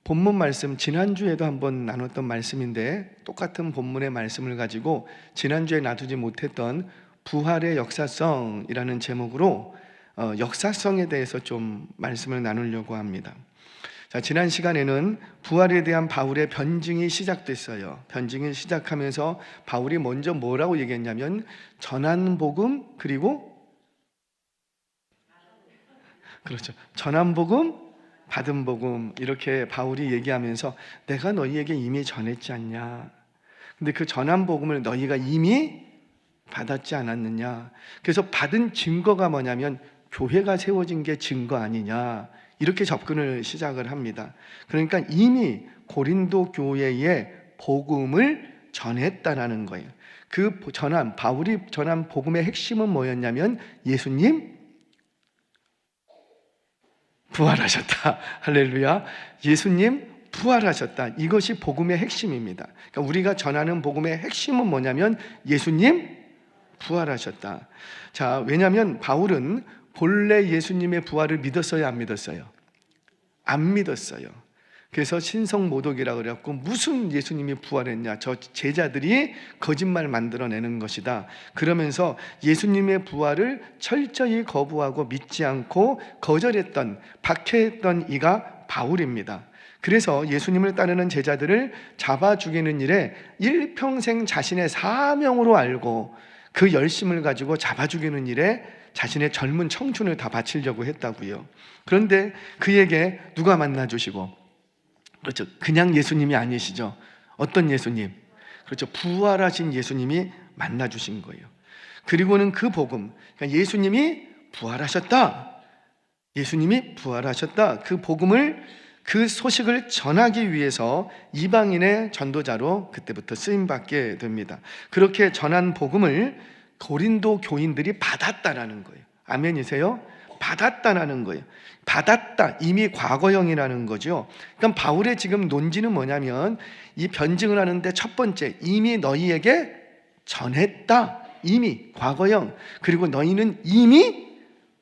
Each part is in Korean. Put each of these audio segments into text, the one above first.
본문 말씀 지난주에도 한번 나눴던 말씀인데 똑같은 본문의 말씀을 가지고 지난주에 놔두지 못했던 부활의 역사성이라는 제목으로 역사성에 대해서 좀 말씀을 나누려고 합니다. 자, 지난 시간에는 부활에 대한 바울의 변증이 시작됐어요. 변증이 시작하면서 바울이 먼저 뭐라고 얘기했냐면 전한 복음 그리고 그렇죠. 전한 복음 받은 복음 이렇게 바울이 얘기하면서 내가 너희에게 이미 전했지 않냐. 근데 그 전한 복음을 너희가 이미 받았지 않았느냐. 그래서 받은 증거가 뭐냐면 교회가 세워진 게 증거 아니냐. 이렇게 접근을 시작을 합니다. 그러니까 이미 고린도 교회에 복음을 전했다라는 거예요. 그 바울이 전한 복음의 핵심은 뭐였냐면 예수님 부활하셨다. 할렐루야. 예수님 부활하셨다. 이것이 복음의 핵심입니다. 그러니까 우리가 전하는 복음의 핵심은 뭐냐면 예수님 부활하셨다. 자, 왜냐하면 바울은 본래 예수님의 부활을 믿었어요, 안 믿었어요? 안 믿었어요. 그래서 신성모독이라고 그래갖고 무슨 예수님이 부활했냐, 저 제자들이 거짓말 만들어내는 것이다. 그러면서 예수님의 부활을 철저히 거부하고 믿지 않고 거절했던, 박해했던 이가 바울입니다. 그래서 예수님을 따르는 제자들을 잡아 죽이는 일에 일평생 자신의 사명으로 알고 그 열심을 가지고 잡아 죽이는 일에 자신의 젊은 청춘을 다 바치려고 했다고요. 그런데 그에게 누가 만나주시고, 그렇죠, 그냥 예수님이 아니시죠. 어떤 예수님? 그렇죠, 부활하신 예수님이 만나주신 거예요. 그리고는 그 복음, 그러니까 예수님이 부활하셨다, 예수님이 부활하셨다, 그 복음을, 그 소식을 전하기 위해서 이방인의 전도자로 그때부터 쓰임받게 됩니다. 그렇게 전한 복음을 고린도 교인들이 받았다라는 거예요. 아멘이세요? 받았다라는 거예요. 받았다, 이미 과거형이라는 거죠. 그러니까 바울의 지금 논지는 뭐냐면 이 변증을 하는데 첫 번째, 이미 너희에게 전했다, 이미 과거형. 그리고 너희는 이미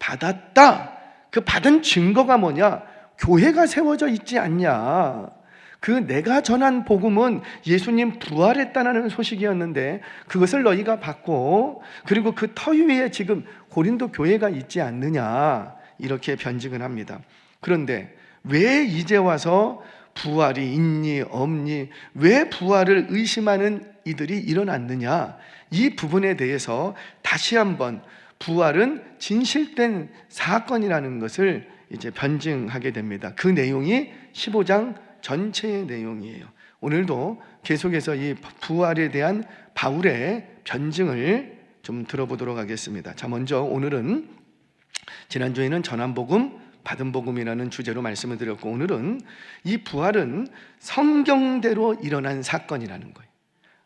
받았다. 그 받은 증거가 뭐냐? 교회가 세워져 있지 않냐. 그 내가 전한 복음은 예수님 부활했다는 소식이었는데 그것을 너희가 받고, 그리고 그 터 위에 지금 고린도 교회가 있지 않느냐, 이렇게 변증을 합니다. 그런데 왜 이제 와서 부활이 있니 없니, 왜 부활을 의심하는 이들이 일어났느냐, 이 부분에 대해서 다시 한번 부활은 진실된 사건이라는 것을 이제 변증하게 됩니다. 그 내용이 15장 전체의 내용이에요. 오늘도 계속해서 이 부활에 대한 바울의 변증을 좀 들어보도록 하겠습니다. 자, 먼저 오늘은 지난주에는 전한 복음, 받은 복음이라는 주제로 말씀을 드렸고, 오늘은 이 부활은 성경대로 일어난 사건이라는 거예요.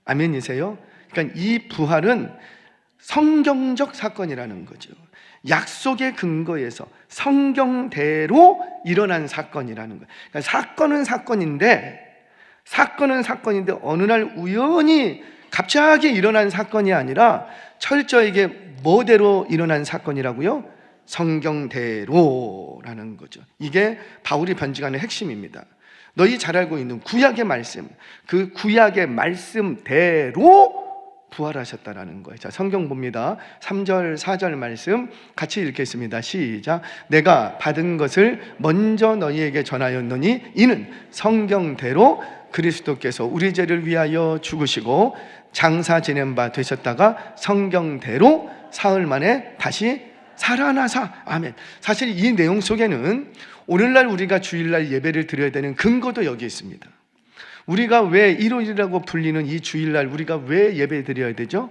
아멘이세요? 그러니까 이 부활은 성경적 사건이라는 거죠. 약속의 근거에서 성경대로 일어난 사건이라는 거예요. 그러니까 사건은 사건인데 어느 날 우연히 갑자기 일어난 사건이 아니라 철저하게 뭐대로 일어난 사건이라고요? 성경대로라는 거죠. 이게 바울이 변증하는 핵심입니다. 너희 잘 알고 있는 구약의 말씀, 그 구약의 말씀대로 부활하셨다라는 거예요. 자, 성경 봅니다. 3절 4절 말씀 같이 읽겠습니다. 시작. 내가 받은 것을 먼저 너희에게 전하였노니 이는 성경대로 그리스도께서 우리 죄를 위하여 죽으시고 장사 지낸 바 되셨다가 성경대로 사흘 만에 다시 살아나사. 아멘. 사실 이 내용 속에는 오늘날 우리가 주일날 예배를 드려야 되는 근거도 여기 있습니다. 우리가 왜 일요일이라고 불리는 이 주일날 우리가 왜 예배 드려야 되죠?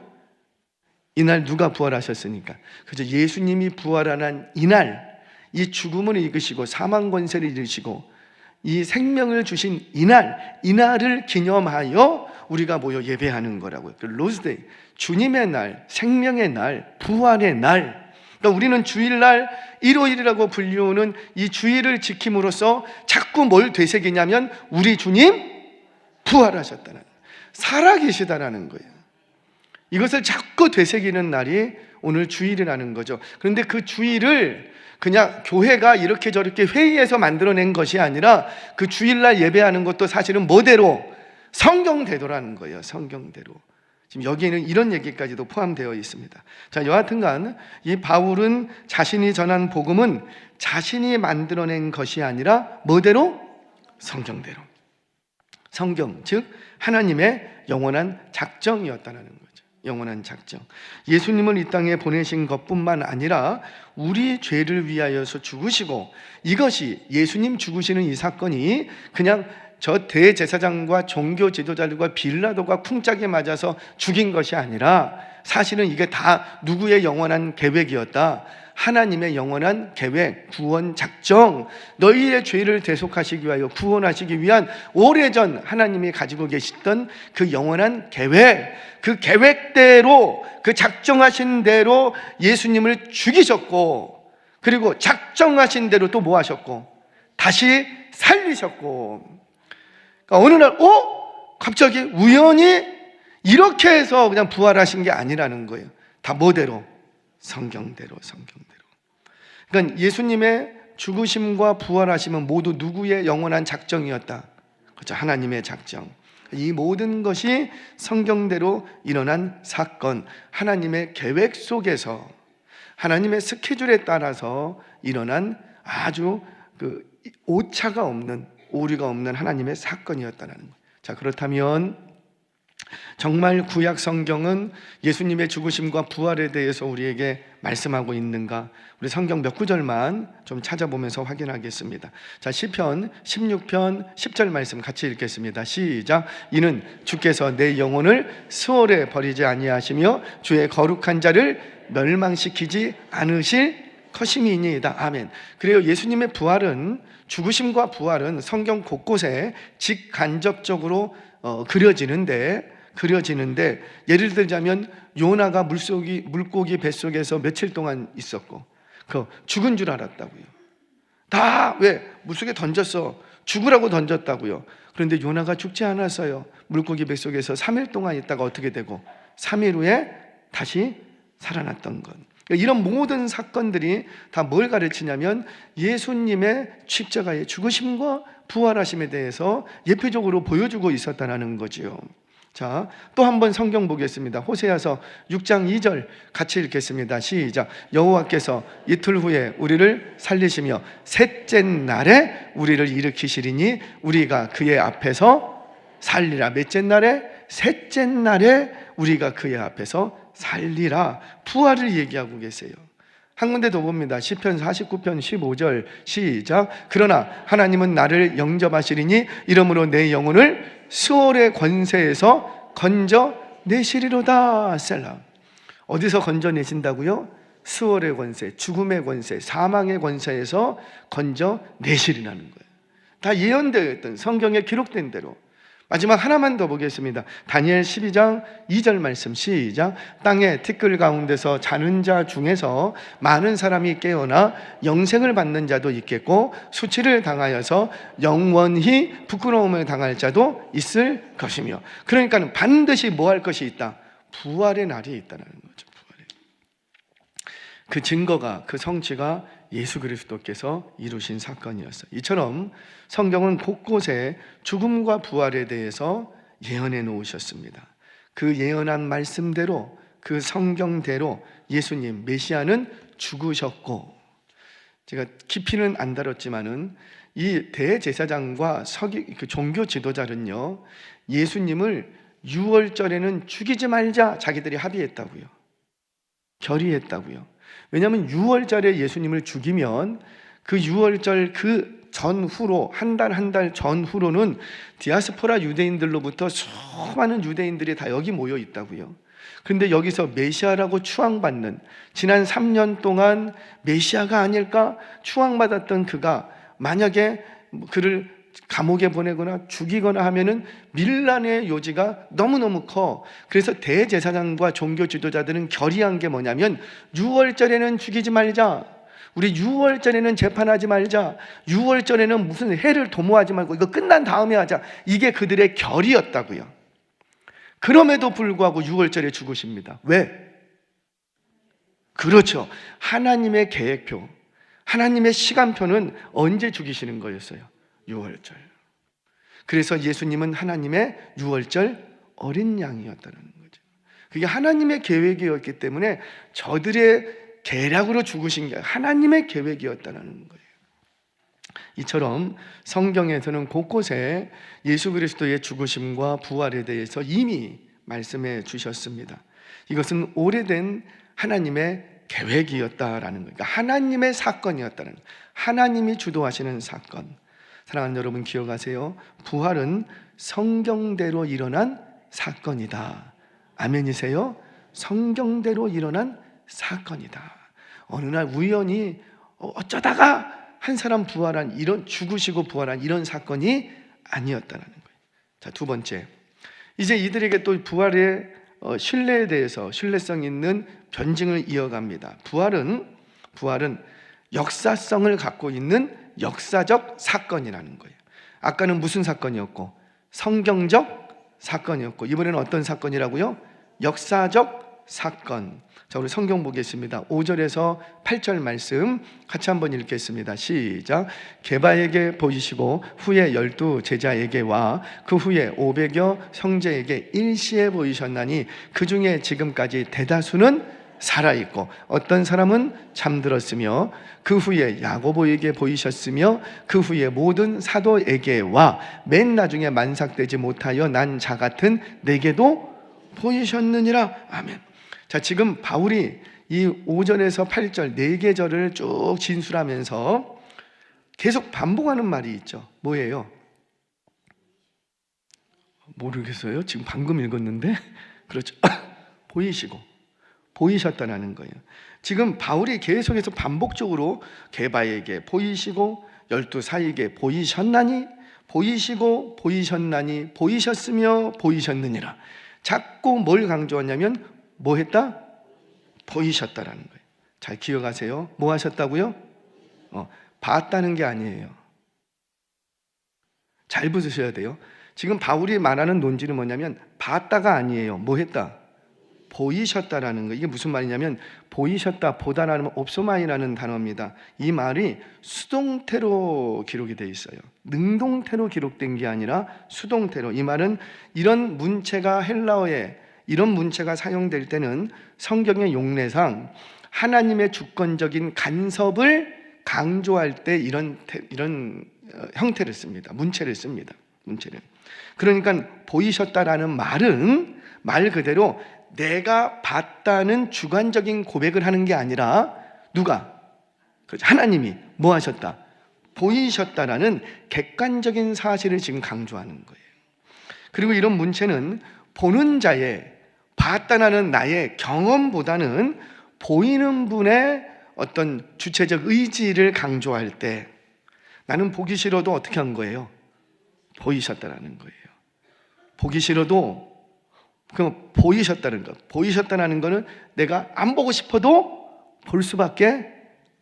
이날 누가 부활하셨으니까. 그죠? 예수님이 부활한 이날, 이 죽음을 이기시고 사망 권세를 이기시고 이 생명을 주신 이날을 기념하여 우리가 모여 예배하는 거라고요. 로스데이, 주님의 날, 생명의 날, 부활의 날. 그러니까 우리는 주일날, 일요일이라고 불리우는 이 주일을 지킴으로써 자꾸 뭘 되새기냐면 우리 주님 부활하셨다는, 살아계시다라는 거예요. 이것을 자꾸 되새기는 날이 오늘 주일이라는 거죠. 그런데 그 주일을 그냥 교회가 이렇게 저렇게 회의해서 만들어낸 것이 아니라 그 주일날 예배하는 것도 사실은 뭐대로? 성경대로라는 거예요. 성경대로. 지금 여기에는 이런 얘기까지도 포함되어 있습니다. 자, 여하튼간 이 바울은 자신이 전한 복음은 자신이 만들어낸 것이 아니라 뭐대로? 성경대로. 성경, 즉 하나님의 영원한 작정이었다는 거죠. 영원한 작정. 예수님을 이 땅에 보내신 것뿐만 아니라 우리 죄를 위하여서 죽으시고, 이것이 예수님 죽으시는 이 사건이 그냥 저 대제사장과 종교 지도자들과 빌라도가 쿵짝에 맞아서 죽인 것이 아니라 사실은 이게 다 누구의 영원한 계획이었다. 하나님의 영원한 계획, 구원 작정, 너희의 죄를 대속하시기 위하여 구원하시기 위한 오래전 하나님이 가지고 계시던 그 영원한 계획, 그 계획대로, 그 작정하신 대로 예수님을 죽이셨고, 그리고 작정하신 대로 또 뭐 하셨고? 다시 살리셨고. 그러니까 어느 날 갑자기 우연히 이렇게 해서 그냥 부활하신 게 아니라는 거예요. 다 뭐대로? 성경대로. 그러니까 예수님의 죽으심과 부활하심은 모두 누구의 영원한 작정이었다? 그렇죠. 하나님의 작정. 이 모든 것이 성경대로 일어난 사건, 하나님의 계획 속에서, 하나님의 스케줄에 따라서 일어난 아주 오차가 없는, 오류가 없는 하나님의 사건이었다는 거예요. 자, 그렇다면 정말 구약 성경은 예수님의 죽으심과 부활에 대해서 우리에게 말씀하고 있는가? 우리 성경 몇 구절만 좀 찾아보면서 확인하겠습니다. 자, 시편 16편 10절 말씀 같이 읽겠습니다. 시작. 이는 주께서 내 영혼을 수월에 버리지 아니하시며 주의 거룩한 자를 멸망시키지 않으실 것임이니이다. 아멘. 그래요. 예수님의 부활은, 죽으심과 부활은 성경 곳곳에 직간접적으로 그려지는데 예를 들자면 요나가 물고기 뱃속에서 며칠 동안 있었고 죽은 줄 알았다고요. 다 왜? 물속에 던졌어. 죽으라고 던졌다고요. 그런데 요나가 죽지 않았어요. 물고기 뱃속에서 3일 동안 있다가 어떻게 되고 3일 후에 다시 살아났던 것. 이런 모든 사건들이 다 뭘 가르치냐면 예수님의 십자가의 죽으심과 부활하심에 대해서 예표적으로 보여주고 있었다는 거지요. 자, 또 한번 성경 보겠습니다. 호세아서 6장 2절 같이 읽겠습니다. 시작. 여호와께서 이틀 후에 우리를 살리시며 셋째 날에 우리를 일으키시리니 우리가 그의 앞에서 살리라. 몇째 날에? 셋째 날에 우리가 그의 앞에서 살리라. 부활을 얘기하고 계세요. 한 군데 더 봅니다. 시편 49편 15절 시작. 그러나 하나님은 나를 영접하시리니 이러므로 내 영혼을 수월의 권세에서 건져내시리로다. 셀라. 어디서 건져내신다고요? 수월의 권세, 죽음의 권세, 사망의 권세에서 건져내시리라는 거예요. 다 예언되어 있던, 성경에 기록된 대로. 마지막 하나만 더 보겠습니다. 다니엘 12장 2절 말씀 시작. 땅의 티끌 가운데서 자는 자 중에서 많은 사람이 깨어나 영생을 받는 자도 있겠고 수치를 당하여서 영원히 부끄러움을 당할 자도 있을 것이며. 그러니까 반드시 뭐 할 것이 있다? 부활의 날이 있다는 거죠. 그 증거가, 그 성취가 예수 그리스도께서 이루신 사건이었어요. 이처럼 성경은 곳곳에 죽음과 부활에 대해서 예언해 놓으셨습니다. 그 예언한 말씀대로, 그 성경대로 예수님 메시아는 죽으셨고, 제가 깊이는 안 다뤘지만은 이 대제사장과 그 종교 지도자는요, 예수님을 6월절에는 죽이지 말자 자기들이 합의했다고요. 결의했다고요. 왜냐하면 6월절에 예수님을 죽이면 그 6월절 그 전후로, 한 달 전후로는 디아스포라 유대인들로부터 수많은 유대인들이 다 여기 모여 있다고요. 그런데 여기서 메시아라고 추앙받는, 지난 3년 동안 메시아가 아닐까 추앙받았던 그가 만약에 그를 감옥에 보내거나 죽이거나 하면은 밀란의 요지가 너무너무 커. 그래서 대제사장과 종교 지도자들은 결의한 게 뭐냐면 6월절에는 죽이지 말자. 우리 6월절에는 재판하지 말자. 6월절에는 무슨 해를 도모하지 말고 이거 끝난 다음에 하자. 이게 그들의 결의였다고요. 그럼에도 불구하고 6월절에 죽으십니다. 왜? 그렇죠. 하나님의 계획표, 하나님의 시간표는 언제 죽이시는 거였어요? 6월절. 그래서 예수님은 하나님의 6월절 어린 양이었다는 거죠. 그게 하나님의 계획이었기 때문에 저들의 계략으로 죽으신 게 하나님의 계획이었다는 거예요. 이처럼 성경에서는 곳곳에 예수 그리스도의 죽으심과 부활에 대해서 이미 말씀해 주셨습니다. 이것은 오래된 하나님의 계획이었다라는 거예요. 그러니까 하나님의 사건이었다는 거예요. 하나님이 주도하시는 사건. 사랑하는 여러분 기억하세요. 부활은 성경대로 일어난 사건이다. 아멘이세요? 성경대로 일어난 사건이다. 어느 날 우연히 어쩌다가 한 사람 부활한, 이런 죽으시고 부활한 이런 사건이 아니었다는 거예요. 자, 두 번째, 이제 이들에게 또 부활의 신뢰에 대해서 신뢰성 있는 변증을 이어갑니다. 부활은 역사성을 갖고 있는 역사적 사건이라는 거예요. 아까는 무슨 사건이었고? 성경적 사건이었고, 이번에는 어떤 사건이라고요? 역사적 사건. 자, 우리 성경 보겠습니다. 5절에서 8절 말씀 같이 한번 읽겠습니다. 시작. 게바에게 보이시고 후에 12 제자에게와 그 후에 500여 형제에게 일시에 보이셨나니 그 중에 지금까지 대다수는 살아있고 어떤 사람은 잠들었으며 그 후에 야고보에게 보이셨으며 그 후에 모든 사도에게와 맨 나중에 만삭되지 못하여 난 자 같은 내게도 보이셨느니라. 아멘. 자, 지금 바울이 이 5절에서 8절 4계절을 쭉 진술하면서 계속 반복하는 말이 있죠. 뭐예요? 모르겠어요. 지금 방금 읽었는데. 그렇죠. 보이시고 보이셨다는 거예요. 지금 바울이 계속해서 반복적으로 게바에게 보이시고 12 사이에게 보이셨나니, 보이시고 보이셨나니, 보이셨으며 보이셨느니라. 자꾸 뭘 강조하냐면 뭐 했다? 보이셨다라는 거예요. 잘 기억하세요. 뭐 하셨다고요? 봤다는 게 아니에요. 잘 붙으셔야 돼요. 지금 바울이 말하는 논지는 뭐냐면 봤다가 아니에요. 뭐 했다? 보이셨다라는 거예요. 이게 무슨 말이냐면 보이셨다, 보다라는 옵소마이라는 단어입니다. 이 말이 수동태로 기록이 되어 있어요. 능동태로 기록된 게 아니라 수동태로. 이 말은 이런 문체가 헬라어에 이런 문체가 사용될 때는 성경의 용례상 하나님의 주권적인 간섭을 강조할 때 이런 형태를 씁니다. 문체를 씁니다. 문체를. 그러니까 보이셨다라는 말은 말 그대로 내가 봤다는 주관적인 고백을 하는 게 아니라 누가? 하나님이 뭐 하셨다? 보이셨다라는 객관적인 사실을 지금 강조하는 거예요. 그리고 이런 문체는 보는 자의 봤다라는 나의 경험보다는 보이는 분의 어떤 주체적 의지를 강조할 때 나는 보기 싫어도 어떻게 한 거예요? 보이셨다라는 거예요. 보기 싫어도 그럼 보이셨다는 것. 보이셨다는 거는 내가 안 보고 싶어도 볼 수밖에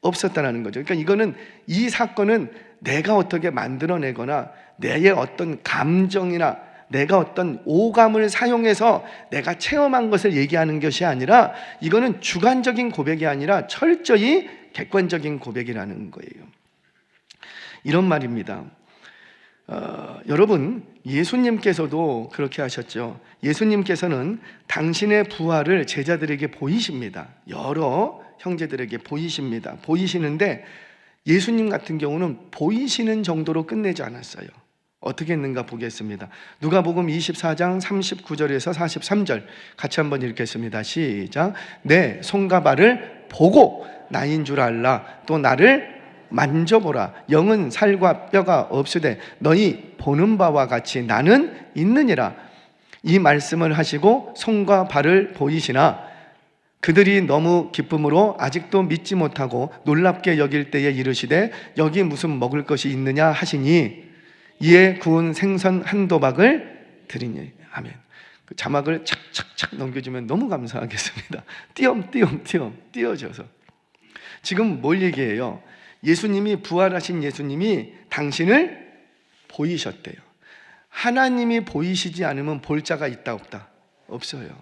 없었다는 거죠. 그러니까 이거는 이 사건은 내가 어떻게 만들어내거나 내 어떤 감정이나 내가 어떤 오감을 사용해서 내가 체험한 것을 얘기하는 것이 아니라 이거는 주관적인 고백이 아니라 철저히 객관적인 고백이라는 거예요. 이런 말입니다. 여러분, 예수님께서도 그렇게 하셨죠. 예수님께서는 당신의 부활을 제자들에게 보이십니다. 여러 형제들에게 보이십니다. 보이시는데 예수님 같은 경우는 보이시는 정도로 끝내지 않았어요. 어떻게 했는가 보겠습니다. 누가복음 24장 39절에서 43절 같이 한번 읽겠습니다. 시작. 내 손과 발을 보고 나인 줄 알라. 또 나를 만져보라. 영은 살과 뼈가 없으되 너희 보는 바와 같이 나는 있느니라. 이 말씀을 하시고 손과 발을 보이시나 그들이 너무 기쁨으로 아직도 믿지 못하고 놀랍게 여길 때에 이르시되 여기 무슨 먹을 것이 있느냐 하시니 이에 구운 생선 한 도박을 드리니. 아멘. 그 자막을 착착착 넘겨주면 너무 감사하겠습니다. 띄엄띄엄 띄어져서 지금 뭘 얘기해요? 예수님이 부활하신 예수님이 당신을 보이셨대요. 하나님이 보이시지 않으면 볼 자가 있다 없다? 없어요.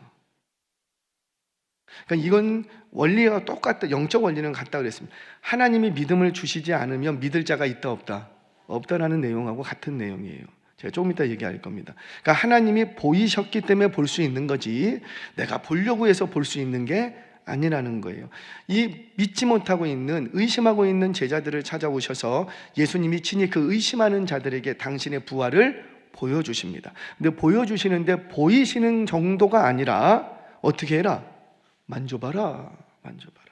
그러니까 이건 원리가 똑같다. 영적 원리는 같다 그랬습니다. 하나님이 믿음을 주시지 않으면 믿을 자가 있다 없다? 없다라는 내용하고 같은 내용이에요. 제가 조금 이따 얘기할 겁니다. 그러니까 하나님이 보이셨기 때문에 볼 수 있는 거지 내가 보려고 해서 볼 수 있는 게 아니라는 거예요. 이 믿지 못하고 있는, 의심하고 있는 제자들을 찾아오셔서 예수님이 친히 그 의심하는 자들에게 당신의 부활을 보여주십니다. 근데 보여주시는데 보이시는 정도가 아니라 어떻게 해라? 만져봐라, 만져봐라.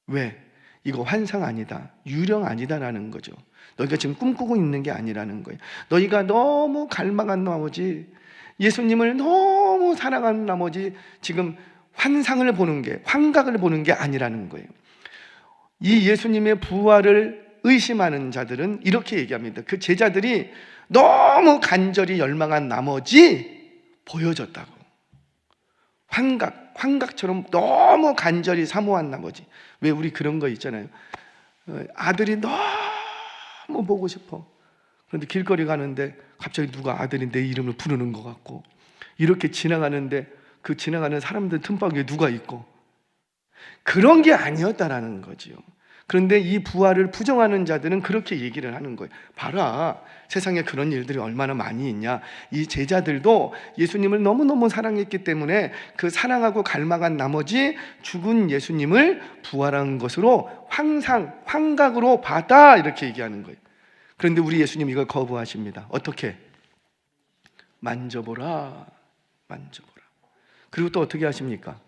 왜? 이거 환상 아니다, 유령 아니다라는 거죠. 너희가 지금 꿈꾸고 있는 게 아니라는 거예요. 너희가 너무 갈망한 나머지, 예수님을 너무 사랑한 나머지 지금 환상을 보는 게, 환각을 보는 게 아니라는 거예요. 이 예수님의 부활을 의심하는 자들은 이렇게 얘기합니다. 그 제자들이 너무 간절히 열망한 나머지 보여졌다고. 환각처럼 너무 간절히 사모한 나머지. 왜 우리 그런 거 있잖아요. 아들이 너무 보고 싶어. 그런데 길거리 가는데 갑자기 누가 아들이 내 이름을 부르는 것 같고, 이렇게 지나가는데 그 지나가는 사람들 틈바구니에 누가 있고, 그런 게 아니었다라는 거지요. 그런데 이 부활을 부정하는 자들은 그렇게 얘기를 하는 거예요. 봐라, 세상에 그런 일들이 얼마나 많이 있냐. 이 제자들도 예수님을 너무너무 사랑했기 때문에 그 사랑하고 갈망한 나머지 죽은 예수님을 부활한 것으로 환각으로 봤다, 이렇게 얘기하는 거예요. 그런데 우리 예수님 이걸 거부하십니다. 어떻게? 만져보라, 만져보라. 그리고 또 어떻게 하십니까?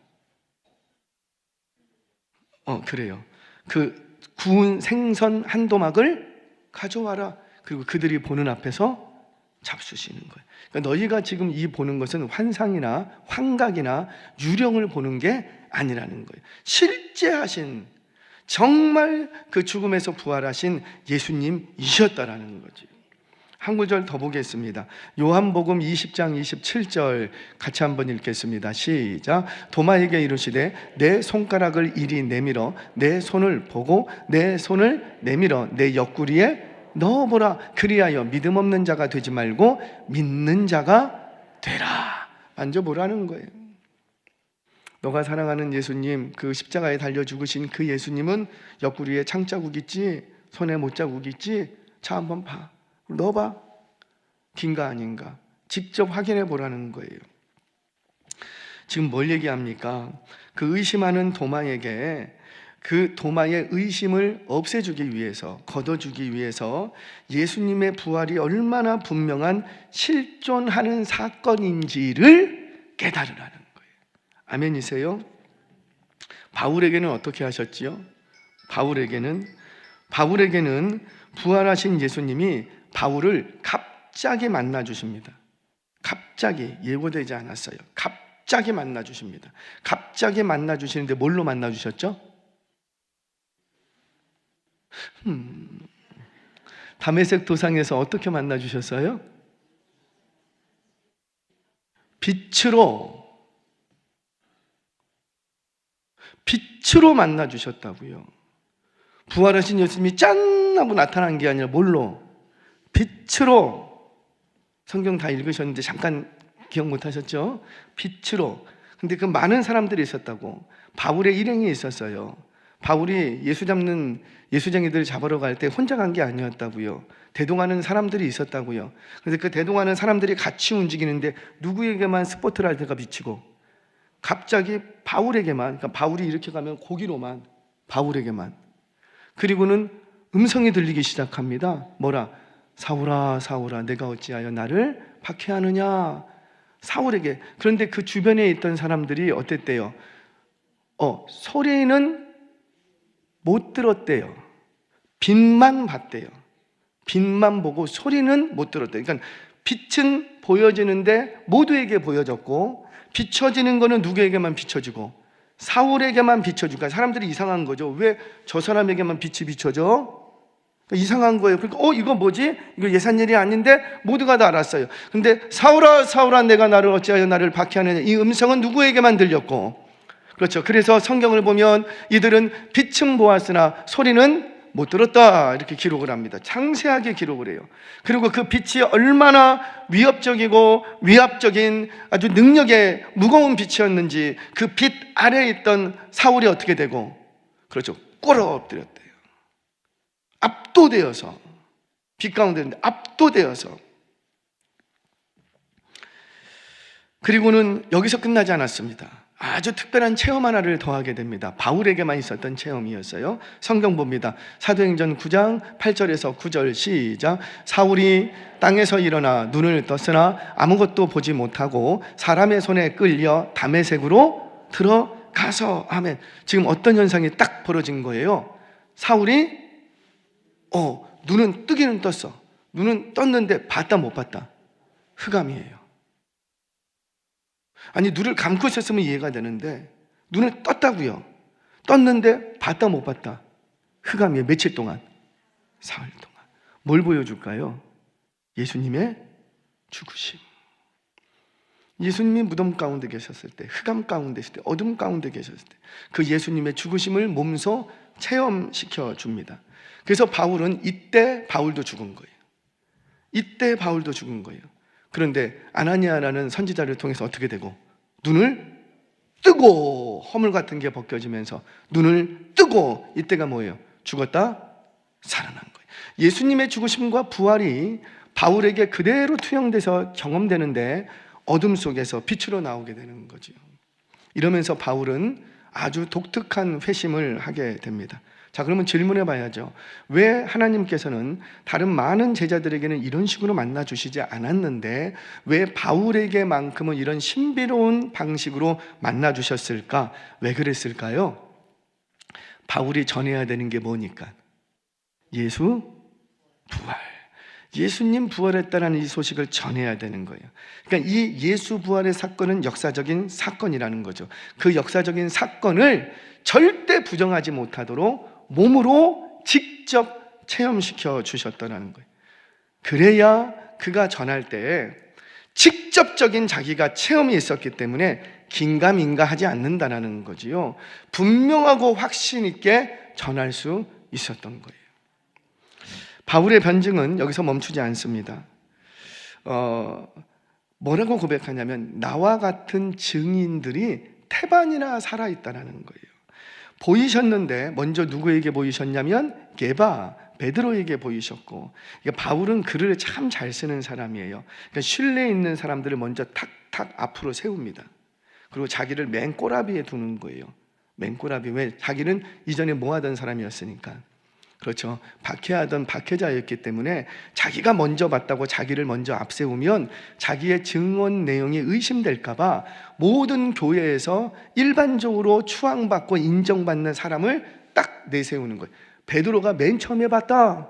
그래요. 그 구운 생선 한 도막을 가져와라. 그리고 그들이 보는 앞에서 잡수시는 거예요. 그러니까 너희가 지금 이 보는 것은 환상이나 환각이나 유령을 보는 게 아니라는 거예요. 실제 하신, 정말 그 죽음에서 부활하신 예수님이셨다라는 거죠. 한 구절 더 보겠습니다. 요한복음 20장 27절 같이 한번 읽겠습니다. 시작. 도마에게 이르시되 내 손가락을 이리 내밀어 내 손을 보고 내 손을 내밀어 내 옆구리에 넣어보라. 그리하여 믿음 없는 자가 되지 말고 믿는 자가 되라. 만져보라는 거예요. 너가 사랑하는 예수님, 그 십자가에 달려 죽으신 그 예수님은 옆구리에 창자국 있지, 손에 못자국 있지, 자 한번 봐, 넣어봐. 긴가 아닌가 직접 확인해 보라는 거예요. 지금 뭘 얘기합니까? 그 의심하는 도마에게 그 도마의 의심을 없애주기 위해서, 걷어주기 위해서 예수님의 부활이 얼마나 분명한 실존하는 사건인지를 깨달으라는 거예요. 아멘이세요? 바울에게는 어떻게 하셨지요? 바울에게는 부활하신 예수님이 바울을 갑자기 만나 주십니다. 갑자기, 예고되지 않았어요. 갑자기 만나 주십니다. 갑자기 만나 주시는데 뭘로 만나 주셨죠? 다메섹 도상에서 어떻게 만나 주셨어요? 빛으로 만나 주셨다고요. 부활하신 예수님이 짠 하고 나타난 게 아니라 뭘로? 빛으로. 성경 다 읽으셨는데 잠깐 기억 못 하셨죠? 빛으로. 근데 그 많은 사람들이 있었다고. 바울의 일행이 있었어요. 바울이 예수쟁이들 잡으러 갈 때 혼자 간 게 아니었다고요. 대동하는 사람들이 있었다고요. 그래서 그 대동하는 사람들이 같이 움직이는데 누구에게만 스포트라이트가 비치고, 갑자기 바울에게만, 그러니까 바울이 이렇게 가면 고기로만, 바울에게만. 그리고는 음성이 들리기 시작합니다. 뭐라? 사울아, 사울아, 내가 어찌하여 나를 박해하느냐. 사울에게. 그런데 그 주변에 있던 사람들이 어땠대요? 소리는 못 들었대요. 빛만 봤대요. 빛만 보고 소리는 못 들었대요. 그러니까 빛은 보여지는데 모두에게 보여졌고, 비춰지는 거는 누구에게만 비춰지고, 사울에게만 비춰지고. 그러니까 사람들이 이상한 거죠. 왜 저 사람에게만 빛이 비춰져? 이상한 거예요. 그러니까 이거 뭐지? 이거 예산 일이 아닌데 모두가 다 알았어요. 근데 사울아, 사울아, 내가 나를 어찌하여 나를 박해하느냐, 이 음성은 누구에게만 들렸고, 그렇죠. 그래서 성경을 보면 이들은 빛은 보았으나 소리는 못 들었다 이렇게 기록을 합니다. 상세하게 기록을 해요. 그리고 그 빛이 얼마나 위협적이고 위압적인 아주 능력의 무거운 빛이었는지 그 빛 아래에 있던 사울이 어떻게 되고, 그렇죠, 꿇어 엎드렸대요. 압도되어서, 빛 가운데 있는데 압도되어서. 그리고는 여기서 끝나지 않았습니다. 아주 특별한 체험 하나를 더하게 됩니다. 바울에게만 있었던 체험이었어요. 성경 봅니다. 사도행전 9장 8절에서 9절 시작. 사울이 땅에서 일어나 눈을 떴으나 아무것도 보지 못하고 사람의 손에 끌려 다메섹으로 들어가서. 아멘. 지금 어떤 현상이 딱 벌어진 거예요? 사울이 눈은 뜨기는 떴어. 눈은 떴는데 봤다 못 봤다? 흑암이에요. 아니, 눈을 감고 있었으면 이해가 되는데 눈을 떴다고요. 떴는데 봤다 못 봤다? 흑암이에요. 며칠 동안? 사흘 동안. 뭘 보여줄까요? 예수님의 죽으심. 예수님이 무덤 가운데 계셨을 때, 흑암 가운데 있을 때, 어둠 가운데 계셨을 때 그 예수님의 죽으심을 몸소 체험시켜 줍니다. 그래서 바울은 이때 바울도 죽은 거예요. 이때 바울도 죽은 거예요. 그런데 아나니아라는 선지자를 통해서 어떻게 되고, 눈을 뜨고, 허물 같은 게 벗겨지면서 눈을 뜨고, 이때가 뭐예요? 죽었다 살아난 거예요. 예수님의 죽으심과 부활이 바울에게 그대로 투영돼서 경험되는데 어둠 속에서 빛으로 나오게 되는 거죠. 이러면서 바울은 아주 독특한 회심을 하게 됩니다. 자, 그러면 질문해 봐야죠. 왜 하나님께서는 다른 많은 제자들에게는 이런 식으로 만나 주시지 않았는데 왜 바울에게만큼은 이런 신비로운 방식으로 만나 주셨을까? 왜 그랬을까요? 바울이 전해야 되는 게 뭐니까? 예수 부활. 예수님 부활했다는 이 소식을 전해야 되는 거예요. 그러니까 이 예수 부활의 사건은 역사적인 사건이라는 거죠. 그 역사적인 사건을 절대 부정하지 못하도록 몸으로 직접 체험시켜 주셨다는 거예요. 그래야 그가 전할 때 직접적인 자기가 체험이 있었기 때문에 긴가민가하지 않는다는 거지요. 분명하고 확신 있게 전할 수 있었던 거예요. 바울의 변증은 여기서 멈추지 않습니다. 뭐라고 고백하냐면 나와 같은 증인들이 태반이나 살아있다는 거예요. 보이셨는데 먼저 누구에게 보이셨냐면 게바, 베드로에게 보이셨고, 그러니까 바울은 글을 참 잘 쓰는 사람이에요. 그러니까 신뢰 있는 사람들을 먼저 탁탁 앞으로 세웁니다. 그리고 자기를 맨 꼬라비에 두는 거예요. 맨 꼬라비. 왜? 자기는 이전에 뭐 하던 사람이었으니까. 그렇죠. 박해하던 박해자였기 때문에 자기가 먼저 봤다고 자기를 먼저 앞세우면 자기의 증언 내용이 의심될까봐 모든 교회에서 일반적으로 추앙받고 인정받는 사람을 딱 내세우는 거예요. 베드로가 맨 처음에 봤다.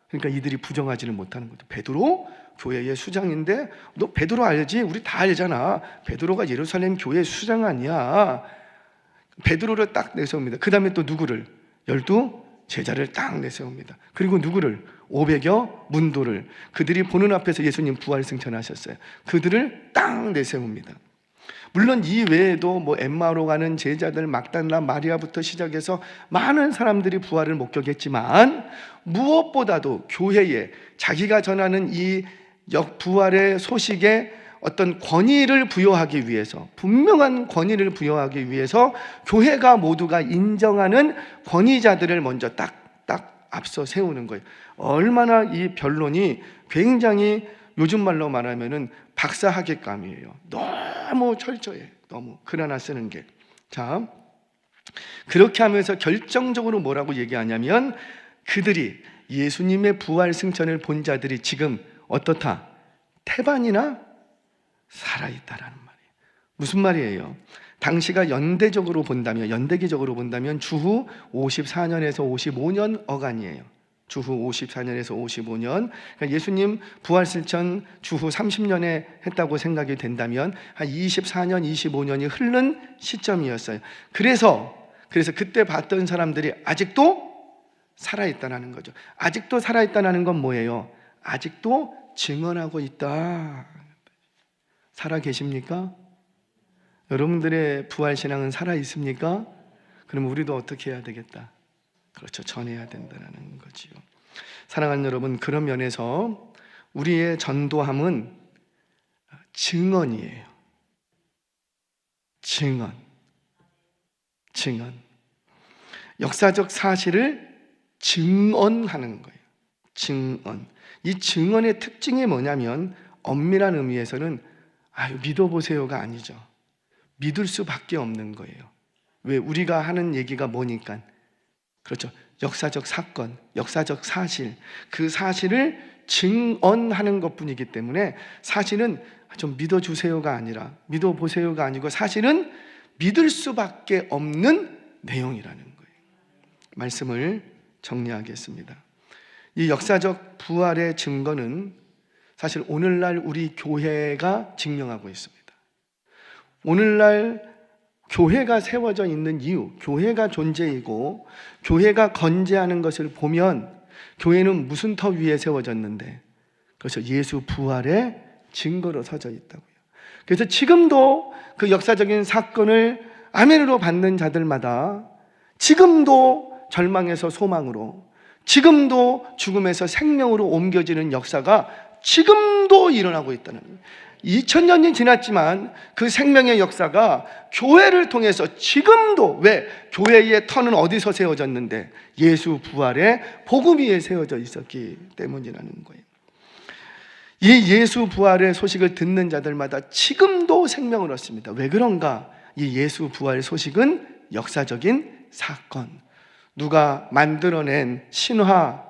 그러니까 이들이 부정하지는 못하는 거죠. 베드로? 교회의 수장인데 너 베드로 알지? 우리 다 알잖아. 베드로가 예루살렘 교회 수장 아니야. 베드로를 딱 내세웁니다. 그 다음에 또 누구를? 12 제자를 딱 내세웁니다. 그리고 누구를? 500여 문도를, 그들이 보는 앞에서 예수님 부활 승천하셨어요. 그들을 딱 내세웁니다. 물론 이 외에도 뭐 엠마오로 가는 제자들, 막달라 마리아부터 시작해서 많은 사람들이 부활을 목격했지만 무엇보다도 교회에 자기가 전하는 이 부활의 소식에 어떤 권위를 부여하기 위해서, 분명한 권위를 부여하기 위해서 교회가 모두가 인정하는 권위자들을 먼저 딱 앞서 세우는 거예요. 얼마나 이 변론이 굉장히 요즘 말로 말하면은 박사학위감이에요. 너무 철저해. 너무 글 하나 쓰는 게. 자, 그렇게 하면서 결정적으로 뭐라고 얘기하냐면 그들이 예수님의 부활 승천을 본 자들이 지금 어떻다? 태반이나 살아있다라는 말이에요. 무슨 말이에요? 당시가 연대기적으로 본다면 주후 54년에서 55년 어간이에요. 주후 54년에서 55년. 그러니까 예수님 부활승천 주후 30년에 했다고 생각이 된다면 한 24년, 25년이 흐른 시점이었어요. 그래서 그때 봤던 사람들이 아직도 살아있다는 거죠. 아직도 살아있다는 건 뭐예요? 아직도 증언하고 있다. 살아 계십니까? 여러분들의 부활신앙은 살아 있습니까? 그럼 우리도 어떻게 해야 되겠다? 그렇죠. 전해야 된다는 거지요. 사랑하는 여러분, 그런 면에서 우리의 전도함은 증언이에요. 증언. 역사적 사실을 증언하는 거예요. 증언. 이 증언의 특징이 뭐냐면 엄밀한 의미에서는 믿어보세요가 아니죠. 믿을 수밖에 없는 거예요. 왜? 우리가 하는 얘기가 뭐니까. 그렇죠. 역사적 사건, 역사적 사실, 그 사실을 증언하는 것뿐이기 때문에 사실은 좀 믿어주세요가 아니라, 믿어보세요가 아니고 사실은 믿을 수밖에 없는 내용이라는 거예요. 말씀을 정리하겠습니다. 이 역사적 부활의 증거는 사실 오늘날 우리 교회가 증명하고 있습니다. 오늘날 교회가 세워져 있는 이유, 교회가 존재이고 교회가 건재하는 것을 보면 교회는 무슨 터 위에 세워졌는데, 그래서 예수 부활의 증거로 서져 있다고요. 그래서 지금도 그 역사적인 사건을 아멘으로 받는 자들마다 지금도 절망에서 소망으로, 지금도 죽음에서 생명으로 옮겨지는 역사가 지금도 일어나고 있다는 거예요. 2000년이 지났지만 그 생명의 역사가 교회를 통해서 지금도, 왜? 교회의 터는 어디서 세워졌는데? 예수 부활의 복음 위에 세워져 있었기 때문이라는 거예요. 이 예수 부활의 소식을 듣는 자들마다 지금도 생명을 얻습니다. 왜 그런가? 이 예수 부활 소식은 역사적인 사건, 누가 만들어낸 신화,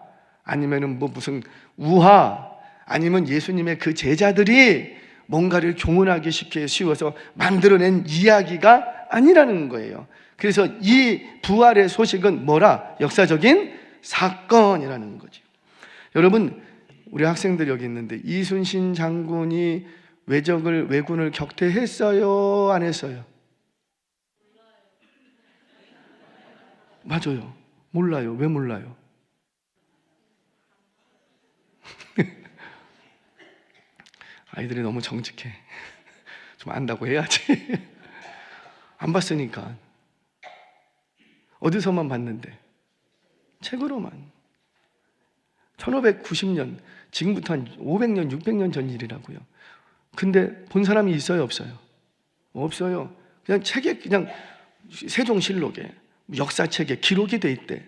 아니면은 무슨 우화, 아니면 예수님의 그 제자들이 뭔가를 교훈하기 쉽게 쉬워서 만들어낸 이야기가 아니라는 거예요. 그래서 이 부활의 소식은 뭐라? 역사적인 사건이라는 거죠. 여러분, 우리 학생들 여기 있는데 이순신 장군이 왜군을 격퇴했어요? 안 했어요? 맞아요. 몰라요. 왜 몰라요? 아이들이 너무 정직해. 좀 안다고 해야지. 안 봤으니까. 어디서만 봤는데? 책으로만. 1590년, 지금부터 한 500년, 600년 전 일이라고요. 근데 본 사람이 있어요, 없어요? 없어요. 그냥 책에, 그냥 세종실록에, 역사책에 기록이 돼 있대.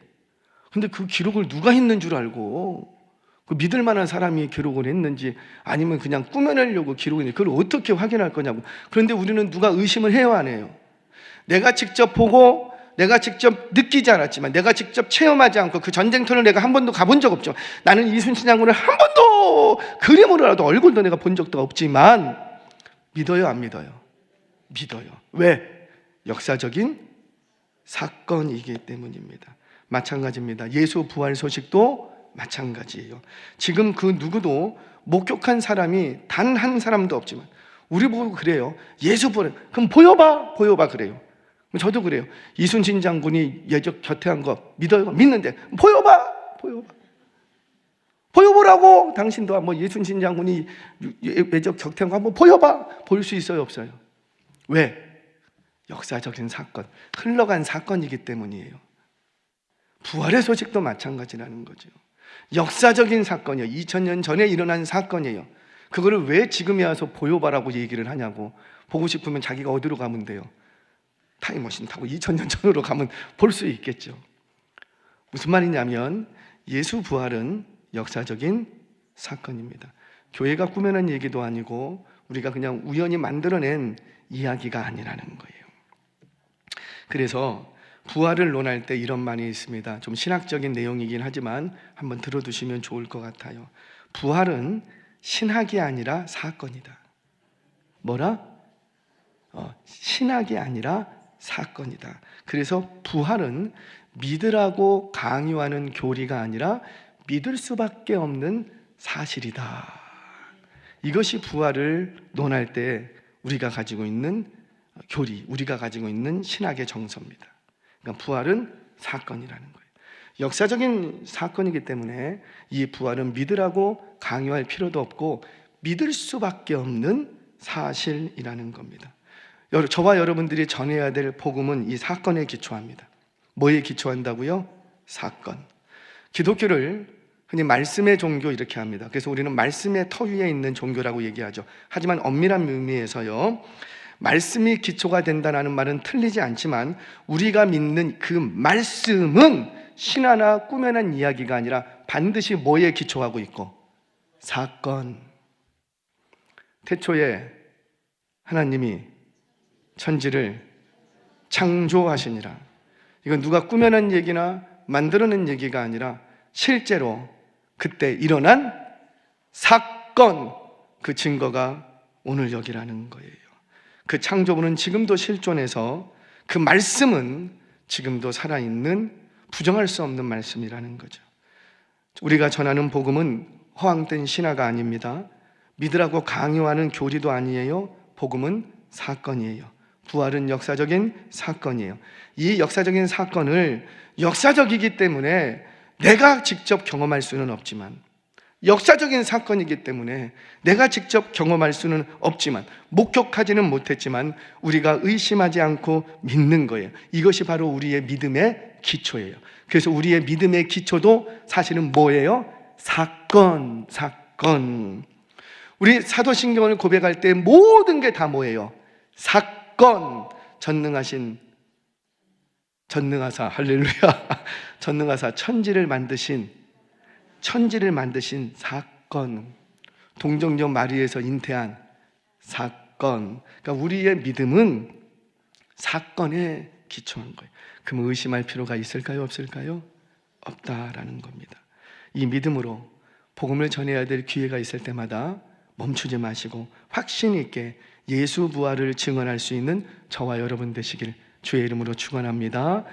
근데 그 기록을 누가 했는 줄 알고, 그 믿을 만한 사람이 기록을 했는지 아니면 그냥 꾸며내려고 기록을 했는지 그걸 어떻게 확인할 거냐고. 그런데 우리는 누가 의심을 해요, 안 해요? 내가 직접 보고 내가 직접 느끼지 않았지만, 내가 직접 체험하지 않고 그 전쟁터를 내가 한 번도 가본 적 없죠. 나는 이순신 장군을 한 번도 그림으로라도 얼굴도 내가 본 적도 없지만 믿어요, 안 믿어요? 믿어요. 왜? 역사적인 사건이기 때문입니다. 마찬가지입니다. 예수 부활 소식도 마찬가지예요. 지금 그 누구도 목격한 사람이 단 한 사람도 없지만 우리 보고 그래요. 예수 부활, 그럼 보여봐 그래요. 저도 그래요. 이순신 장군이 예적 곁에 거 믿어요? 믿는데 보여보라고. 당신도 한번 예순신 장군이 예적 곁에 거 한번 보여봐. 볼 수 있어요, 없어요? 왜? 역사적인 사건, 흘러간 사건이기 때문이에요. 부활의 소식도 마찬가지라는 거죠. 역사적인 사건이에요. 2000년 전에 일어난 사건이에요. 그거를 왜 지금에 와서 보여봐라고 얘기를 하냐고. 보고 싶으면 자기가 어디로 가면 돼요? 타임머신 타고 2000년 전으로 가면 볼 수 있겠죠. 무슨 말이냐면 예수 부활은 역사적인 사건입니다. 교회가 꾸며낸 얘기도 아니고 우리가 그냥 우연히 만들어낸 이야기가 아니라는 거예요. 그래서 부활을 논할 때 이런 말이 있습니다. 좀 신학적인 내용이긴 하지만 한번 들어두시면 좋을 것 같아요. 부활은 신학이 아니라 사건이다. 뭐라? 신학이 아니라 사건이다. 그래서 부활은 믿으라고 강요하는 교리가 아니라 믿을 수밖에 없는 사실이다. 이것이 부활을 논할 때 우리가 가지고 있는 교리, 우리가 가지고 있는 신학의 정서입니다. 그러니까 부활은 사건이라는 거예요. 역사적인 사건이기 때문에 이 부활은 믿으라고 강요할 필요도 없고 믿을 수밖에 없는 사실이라는 겁니다. 저와 여러분들이 전해야 될 복음은 이 사건에 기초합니다. 뭐에 기초한다고요? 사건. 기독교를 흔히 말씀의 종교 이렇게 합니다. 그래서 우리는 말씀의 터 위에 있는 종교라고 얘기하죠. 하지만 엄밀한 의미에서요, 말씀이 기초가 된다는 말은 틀리지 않지만 우리가 믿는 그 말씀은 신화나 꿈에 난 이야기가 아니라 반드시 뭐에 기초하고 있고? 사건. 태초에 하나님이 천지를 창조하시니라. 이건 누가 꾸며낸 얘기나 만들어낸 얘기가 아니라 실제로 그때 일어난 사건, 그 증거가 오늘 여기라는 거예요. 그 창조물은 지금도 실존해서 그 말씀은 지금도 살아있는 부정할 수 없는 말씀이라는 거죠. 우리가 전하는 복음은 허황된 신화가 아닙니다. 믿으라고 강요하는 교리도 아니에요. 복음은 사건이에요. 부활은 역사적인 사건이에요. 이 역사적인 사건을 역사적이기 때문에 내가 직접 경험할 수는 없지만, 역사적인 사건이기 때문에 내가 직접 경험할 수는 없지만, 목격하지는 못했지만 우리가 의심하지 않고 믿는 거예요. 이것이 바로 우리의 믿음의 기초예요. 그래서 우리의 믿음의 기초도 사실은 뭐예요? 사건. 우리 사도신경을 고백할 때 모든 게 다 뭐예요? 사건. 전능하사, 할렐루야. 전능하사, 천지를 만드신 사건. 동정녀 마리에서 잉태한 사건. 그러니까 우리의 믿음은 사건에 기초한 거예요. 그럼 의심할 필요가 있을까요? 없을까요? 없다라는 겁니다. 이 믿음으로 복음을 전해야 될 기회가 있을 때마다 멈추지 마시고 확신 있게 예수 부활을 증언할 수 있는 저와 여러분 되시길 주의 이름으로 축원합니다.